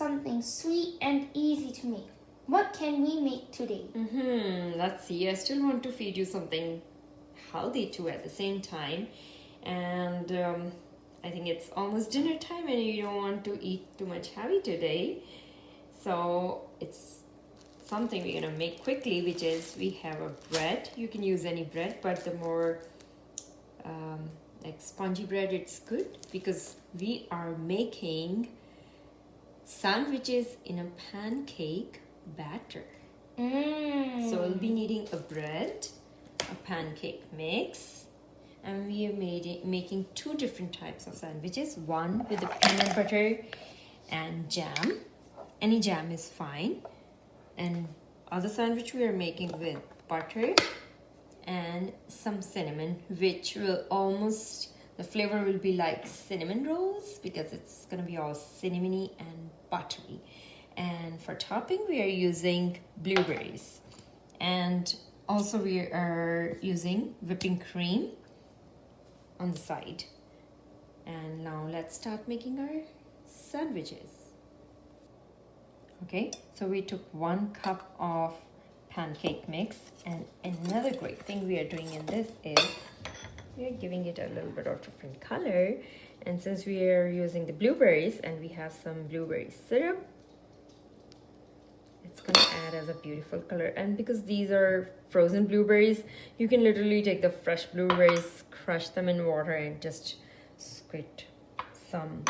something sweet and easy to make. What can we make today? Let's see. I still want to feed you something healthy too at the same time. And I think it's almost dinner time and you don't want to eat too much heavy today. So it's something we're gonna make quickly, which is we have a bread. You can use any bread, but the more like spongy bread, it's good because we are making sandwiches in a pancake batter. So we'll be needing a bread, a pancake mix, and we are making two different types of sandwiches. One with the peanut butter and jam. Any jam is fine. And other sandwich we are making with butter and some cinnamon, which will almost, the flavor will be like cinnamon rolls because it's gonna be all cinnamony and buttery. And for topping we are using blueberries, and also we are using whipping cream on the side. And now let's start making our sandwiches. Okay, so we took 1 cup of pancake mix, and another great thing we are doing in this is we are giving it a little bit of different color. And since we are using the blueberries and we have some blueberry syrup, it's gonna add as a beautiful color. And because these are frozen blueberries, you can literally take the fresh blueberries, crush them in water, and just squeeze some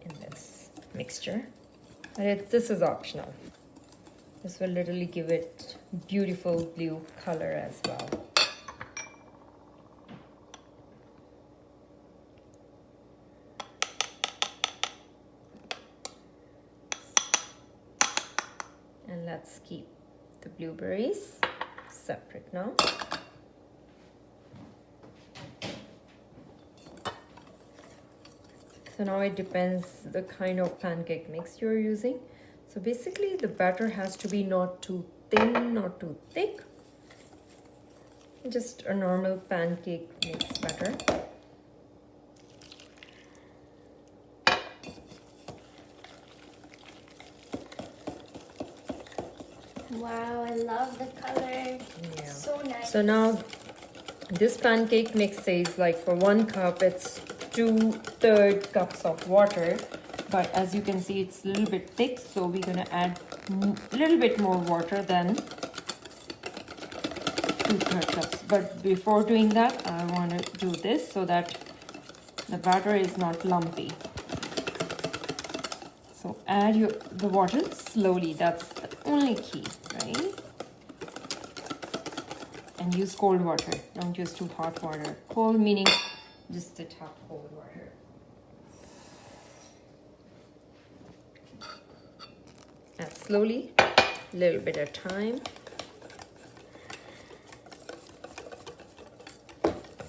in this mixture. But this is optional. This will literally give it beautiful blue color as well. And let's keep the blueberries separate now. So now it depends the kind of pancake mix you're using. So basically the batter has to be not too thin, not too thick. Just a normal pancake mix batter. Wow, I love the color. Yeah. So nice. So now this pancake mix says like for 1 cup it's 2/3 cups of water. But as you can see, it's a little bit thick, so we're gonna add a little bit more water than 2/3 cups. But before doing that, I want to do this so that the batter is not lumpy. So add the water slowly. That's the only key, right? And use cold water. Don't use too hot water. Cold meaning just the top cold water. Add slowly, a little bit at a time.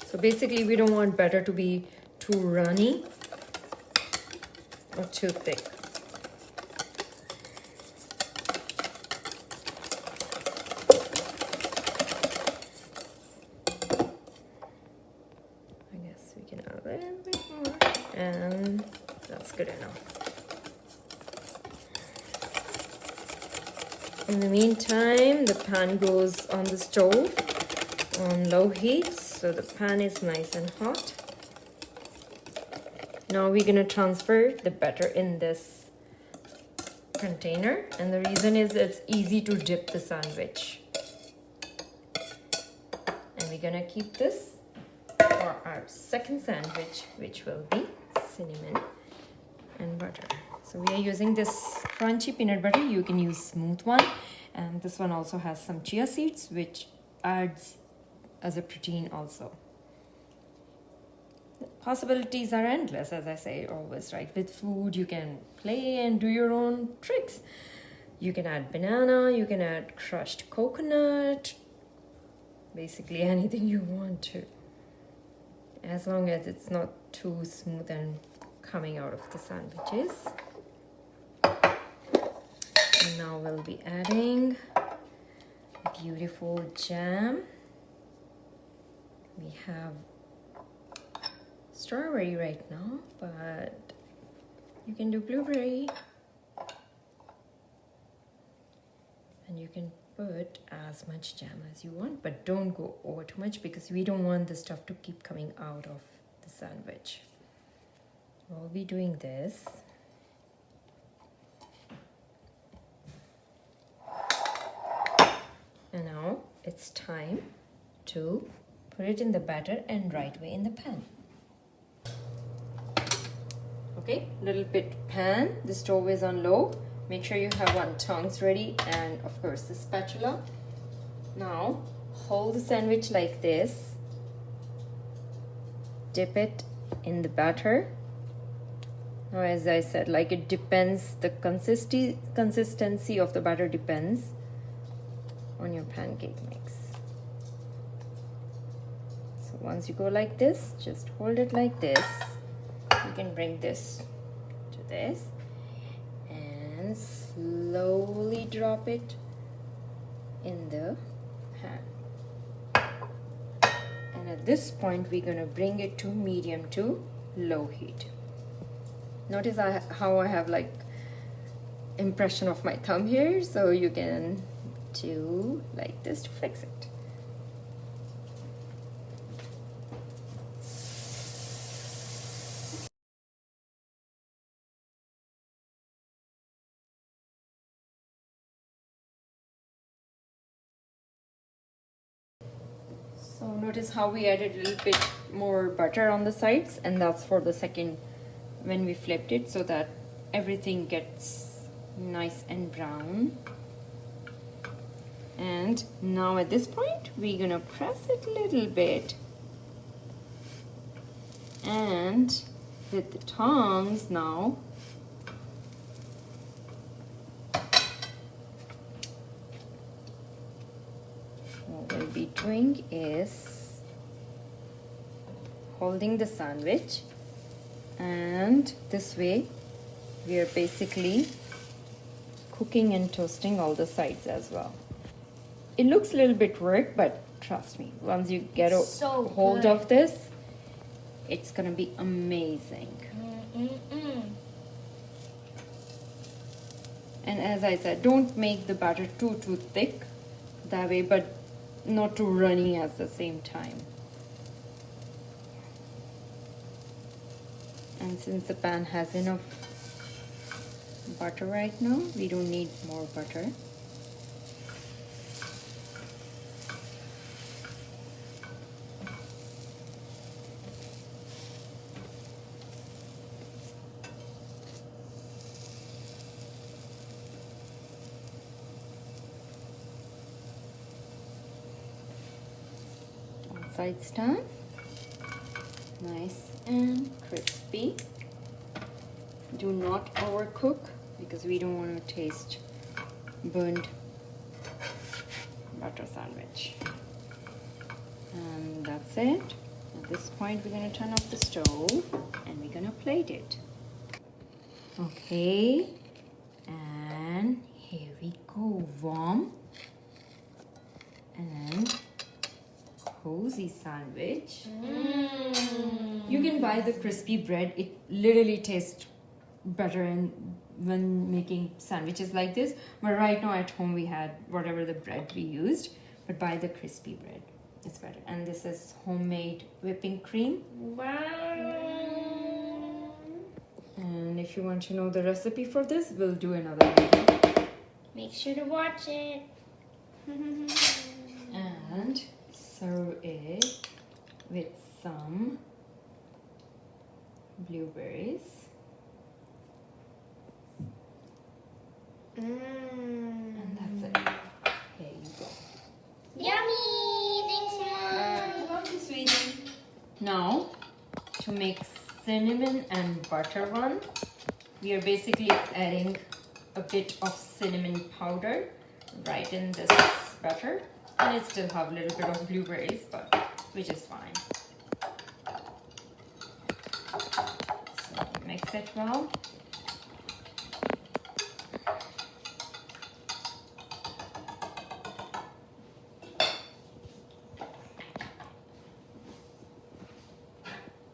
So basically we don't want batter to be too runny or too thick. I guess we can add a little bit more, and that's good enough. In the meantime, the pan goes on the stove on low heat, so the pan is nice and hot. Now we're gonna transfer the batter in this container, and the reason is it's easy to dip the sandwich. And we're gonna keep this for our second sandwich, which will be cinnamon and butter. So we are using this crunchy peanut butter. You can use smooth one, and this one also has some chia seeds, which adds as a protein also. The possibilities are endless, as I say always, right? With food, you can play and do your own tricks. You can add banana, you can add crushed coconut, basically anything you want to, as long as it's not too smooth and coming out of the sandwiches. And now we'll be adding beautiful jam. We have strawberry right now, but you can do blueberry And you can put as much jam as you want, but don't go over too much because we don't want the stuff to keep coming out of the sandwich. We'll be doing this. And now it's time to put it in the batter and right away in the pan. Okay, little bit pan, the stove is on low. Make sure you have one tongs ready and of course the spatula. Now hold the sandwich like this. Dip it in the batter. Now as I said, like it depends, the consistency of the batter depends on your pancake mix. So once you go like this, just hold it like this. You can bring this to this and slowly drop it in the pan. And at this point, we're gonna bring it to medium to low heat. Notice how I have like impression of my thumb here, so you can do like this to fix it. So notice how we added a little bit more butter on the sides, and that's for the second when we flipped it, so that everything gets nice and brown. And now at this point we're gonna press it a little bit, and with the tongs now what we'll be doing is holding the sandwich, and this way we are basically cooking and toasting all the sides as well. It looks a little bit work, but trust me, once you get a hold of this, it's gonna be amazing. And as I said, don't make the batter too thick that way, but not too runny at the same time. And since the pan has enough butter right now, we don't need more butter. Sides done, nice and crispy. Do not overcook because we don't want to taste burned butter sandwich. And that's it. At this point we're going to turn off the stove and we're going to plate it. Okay, and here we go, warm and cozy sandwich. You can buy the crispy bread. It literally tastes better when making sandwiches like this, but right now at home we had whatever the bread we used, but buy the crispy bread, it's better. And this is homemade whipping cream. Wow. And if you want to know the recipe for this, we'll do another video. Make sure to watch it. And serve it with some blueberries. And that's it. Here you go. Yummy! Thanks, Mom. Love you, sweetie. Now, to make cinnamon and butter one, we are basically adding a bit of cinnamon powder right in this batter. And it still have a little bit of blueberries, but which is fine. So mix it well.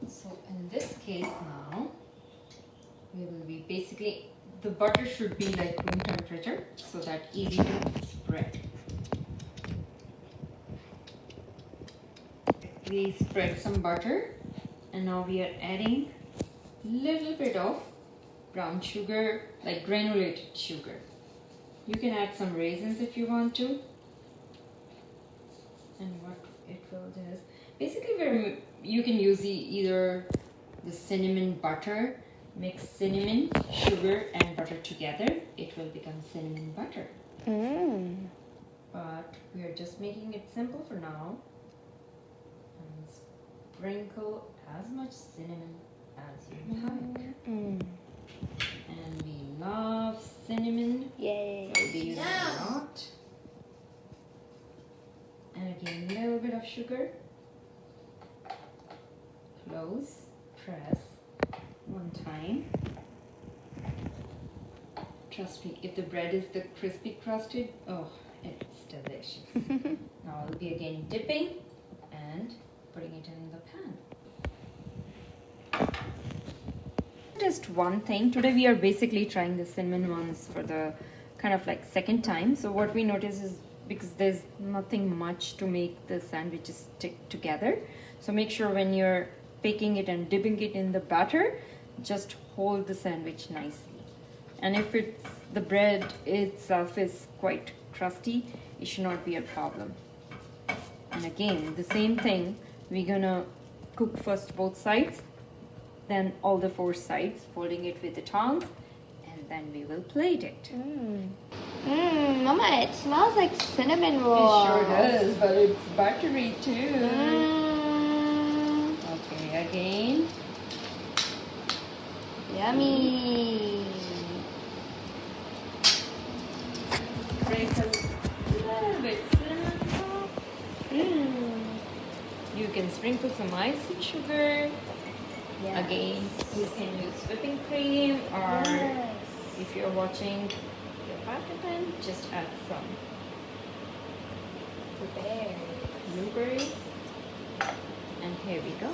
So in this case now, we will be basically, the butter should be like room temperature so that easy to bread. We spread some butter, and now we are adding little bit of brown sugar, like granulated sugar. You can add some raisins if you want to. And what it will do is, basically you can use either the cinnamon butter, mix cinnamon, sugar and butter together. It will become cinnamon butter. But we are just making it simple for now. And sprinkle as much cinnamon as you like. And we love cinnamon. Yay. So we use a lot. And again, a little bit of sugar. Close, press one time. Trust me, if the bread is the crispy crusted, oh, it's delicious. Now I'll be again dipping and putting it in the pan. Just one thing, today we are basically trying the cinnamon ones for the kind of like second time. So what we notice is, because there's nothing much to make the sandwiches stick together, so make sure when you're baking it and dipping it in the batter, just hold the sandwich nicely. And if the bread itself is quite crusty, it should not be a problem. And again, the same thing, we're gonna cook first both sides, then all the 4 sides, folding it with the tongs, and then we will plate it. Mama, it smells like cinnamon roll. It sure does, but it's buttery too. Okay, again. Yummy. Sprinkle a little bit cinnamon top. You can sprinkle some icing sugar. Yeah. Again, you can use whipping cream, or if you're watching your pattern, just add some blueberries. And here we go.